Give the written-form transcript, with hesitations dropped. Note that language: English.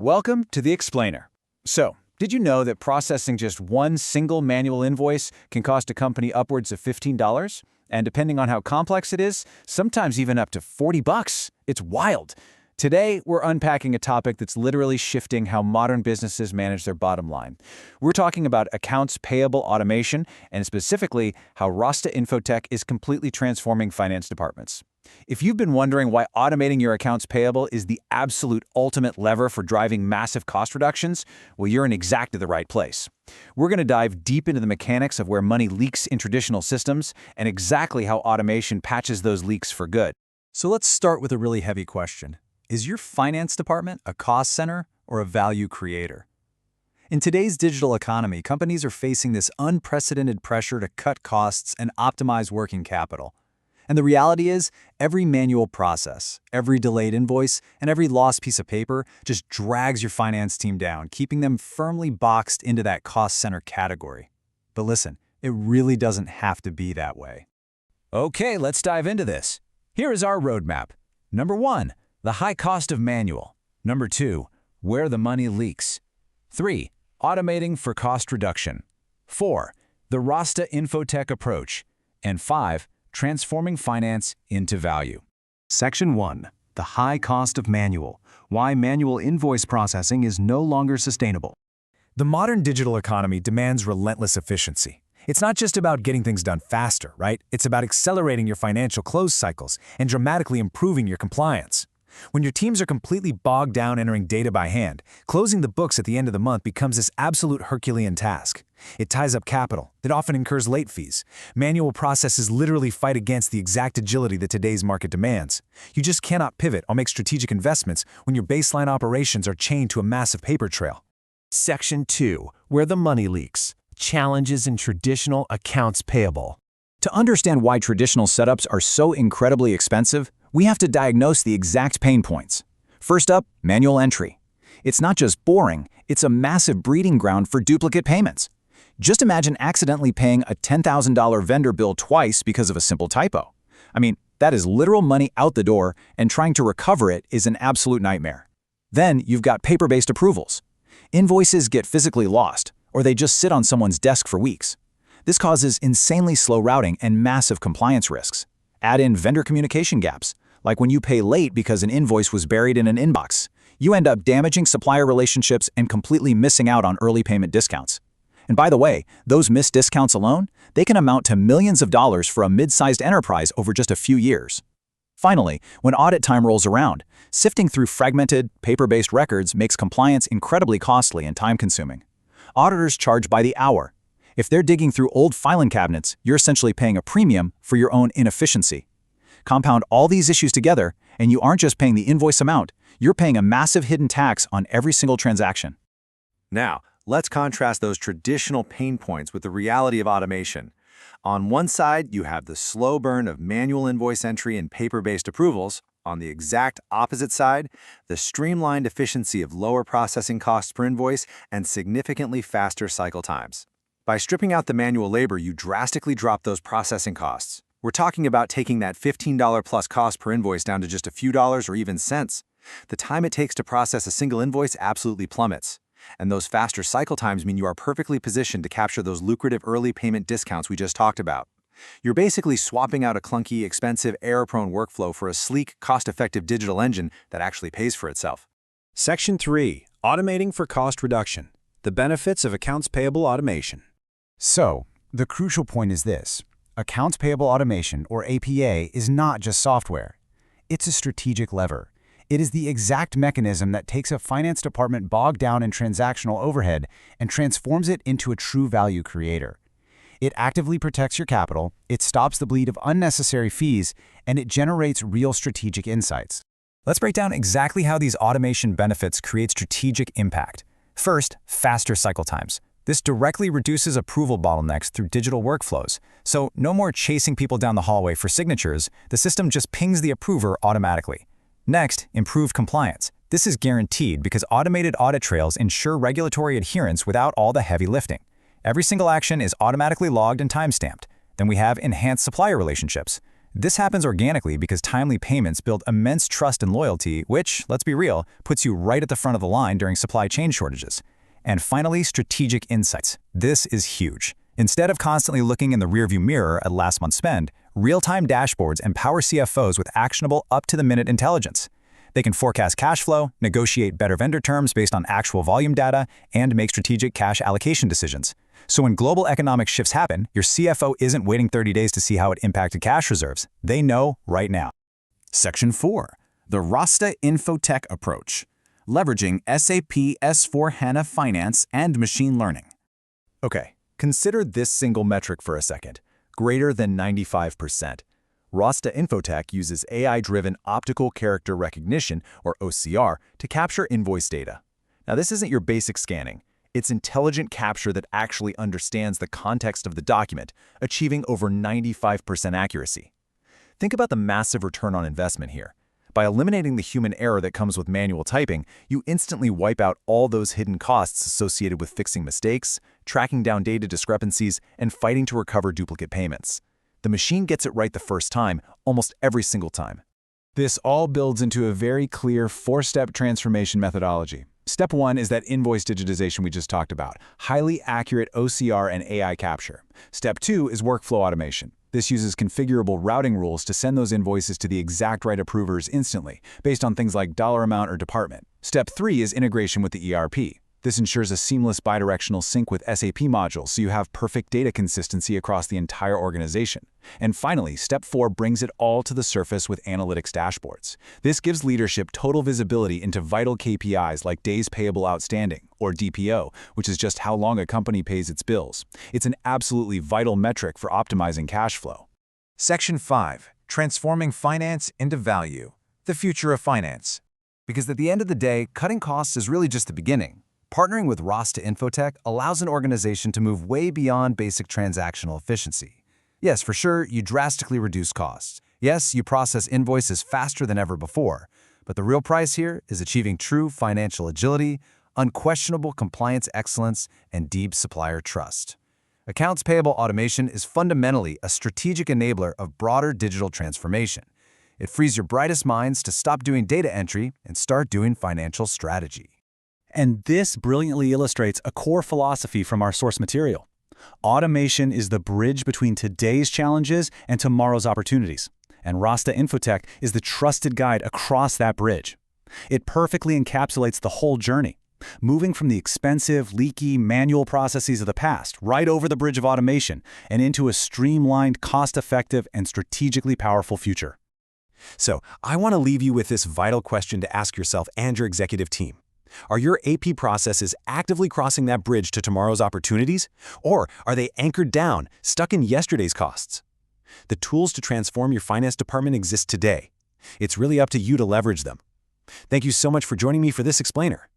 Welcome to the Explainer. So, did you know that processing just one single manual invoice can cost a company upwards of $15? And depending on how complex it is, sometimes even up to $40. It's wild. Today, we're unpacking a topic that's literally shifting how modern businesses manage their bottom line. We're talking about Accounts Payable Automation, and specifically how Rasta Infotech is completely transforming finance departments. If you've been wondering why automating your accounts payable is the absolute ultimate lever for driving massive cost reductions, well, you're in exactly the right place. We're going to dive deep into the mechanics of where money leaks in traditional systems and exactly how automation patches those leaks for good. So let's start with a really heavy question. Is your finance department a cost center or a value creator? In today's digital economy, companies are facing this unprecedented pressure to cut costs and optimize working capital. And the reality is, every manual process, every delayed invoice, and every lost piece of paper just drags your finance team down, keeping them firmly boxed into that cost center category. But listen, it really doesn't have to be that way. Okay, let's dive into this. Here is our roadmap. Number 1. The high cost of manual. Number 2. Where the money leaks. 3. Automating for cost reduction. 4. The Rasta Infotech approach. And 5. Transforming finance into value. Section 1. The high cost of manual. Why manual invoice processing is no longer sustainable. The modern digital economy demands relentless efficiency. It's not just about getting things done faster, right? It's about accelerating your financial close cycles and dramatically improving your compliance. When your teams are completely bogged down entering data by hand, closing the books at the end of the month becomes this absolute Herculean task. It ties up capital. It often incurs late fees. Manual processes literally fight against the exact agility that today's market demands. You just cannot pivot or make strategic investments when your baseline operations are chained to a massive paper trail. Section 2. Where the money leaks. Challenges in traditional accounts payable. To understand why traditional setups are so incredibly expensive, we have to diagnose the exact pain points. First up, manual entry. It's not just boring, it's a massive breeding ground for duplicate payments. Just imagine accidentally paying a $10,000 vendor bill twice because of a simple typo. I mean, that is literal money out the door, and trying to recover it is an absolute nightmare. Then you've got paper-based approvals. Invoices get physically lost, or they just sit on someone's desk for weeks. This causes insanely slow routing and massive compliance risks. Add in vendor communication gaps, like when you pay late because an invoice was buried in an inbox. You end up damaging supplier relationships and completely missing out on early payment discounts. And by the way, those missed discounts alone, they can amount to millions of dollars for a mid-sized enterprise over just a few years. Finally, when audit time rolls around, sifting through fragmented, paper-based records makes compliance incredibly costly and time-consuming. Auditors charge by the hour. If they're digging through old filing cabinets, you're essentially paying a premium for your own inefficiency. Compound all these issues together, and you aren't just paying the invoice amount, you're paying a massive hidden tax on every single transaction. Now, let's contrast those traditional pain points with the reality of automation. On one side, you have the slow burn of manual invoice entry and paper-based approvals. On the exact opposite side, the streamlined efficiency of lower processing costs per invoice and significantly faster cycle times. By stripping out the manual labor, you drastically drop those processing costs. We're talking about taking that $15 plus cost per invoice down to just a few dollars or even cents. The time it takes to process a single invoice absolutely plummets. And those faster cycle times mean you are perfectly positioned to capture those lucrative early payment discounts we just talked about. You're basically swapping out a clunky, expensive, error-prone workflow for a sleek, cost-effective digital engine that actually pays for itself. Section 3. Automating for cost reduction. The benefits of accounts payable automation. So, the crucial point is this. Accounts Payable Automation, or APA, is not just software. It's a strategic lever. It is the exact mechanism that takes a finance department bogged down in transactional overhead and transforms it into a true value creator. It actively protects your capital, it stops the bleed of unnecessary fees, and it generates real strategic insights. Let's break down exactly how these automation benefits create strategic impact. First, faster cycle times. This directly reduces approval bottlenecks through digital workflows. So no more chasing people down the hallway for signatures, the system just pings the approver automatically. Next, improved compliance. This is guaranteed because automated audit trails ensure regulatory adherence without all the heavy lifting. Every single action is automatically logged and timestamped. Then we have enhanced supplier relationships. This happens organically because timely payments build immense trust and loyalty, which, let's be real, puts you right at the front of the line during supply chain shortages. And finally, strategic insights. This is huge. Instead of constantly looking in the rearview mirror at last month's spend, real-time dashboards empower CFOs with actionable, up-to-the-minute intelligence. They can forecast cash flow, negotiate better vendor terms based on actual volume data, and make strategic cash allocation decisions. So when global economic shifts happen, your CFO isn't waiting 30 days to see how it impacted cash reserves. They know right now. Section 4. The Rasta Infotech Approach. Leveraging SAP S/4HANA Finance and Machine Learning. Okay, consider this single metric for a second. Greater than 95%. Rasta Infotech uses AI-driven optical character recognition, or OCR, to capture invoice data. Now, this isn't your basic scanning. It's intelligent capture that actually understands the context of the document, achieving over 95% accuracy. Think about the massive return on investment here. By eliminating the human error that comes with manual typing, you instantly wipe out all those hidden costs associated with fixing mistakes, tracking down data discrepancies, and fighting to recover duplicate payments. The machine gets it right the first time, almost every single time. This all builds into a very clear four-step transformation methodology. Step 1 is that invoice digitization we just talked about, highly accurate OCR and AI capture. Step 2 is workflow automation. This uses configurable routing rules to send those invoices to the exact right approvers instantly, based on things like dollar amount or department. Step 3 is integration with the ERP. This ensures a seamless bidirectional sync with SAP modules so you have perfect data consistency across the entire organization. And finally, Step 4 brings it all to the surface with analytics dashboards. This gives leadership total visibility into vital KPIs like Days Payable Outstanding, or DPO, which is just how long a company pays its bills. It's an absolutely vital metric for optimizing cash flow. Section 5. Transforming Finance into Value. The future of finance. Because at the end of the day, cutting costs is really just the beginning. Partnering with Rasta Infotech allows an organization to move way beyond basic transactional efficiency. Yes, for sure, you drastically reduce costs. Yes, you process invoices faster than ever before. But the real price here is achieving true financial agility, unquestionable compliance excellence, and deep supplier trust. Accounts Payable Automation is fundamentally a strategic enabler of broader digital transformation. It frees your brightest minds to stop doing data entry and start doing financial strategy. And this brilliantly illustrates a core philosophy from our source material. Automation is the bridge between today's challenges and tomorrow's opportunities. And Rasta Infotech is the trusted guide across that bridge. It perfectly encapsulates the whole journey, moving from the expensive, leaky, manual processes of the past right over the bridge of automation and into a streamlined, cost-effective, and strategically powerful future. So, I want to leave you with this vital question to ask yourself and your executive team. Are your AP processes actively crossing that bridge to tomorrow's opportunities? Or are they anchored down, stuck in yesterday's costs? The tools to transform your finance department exist today. It's really up to you to leverage them. Thank you so much for joining me for this explainer.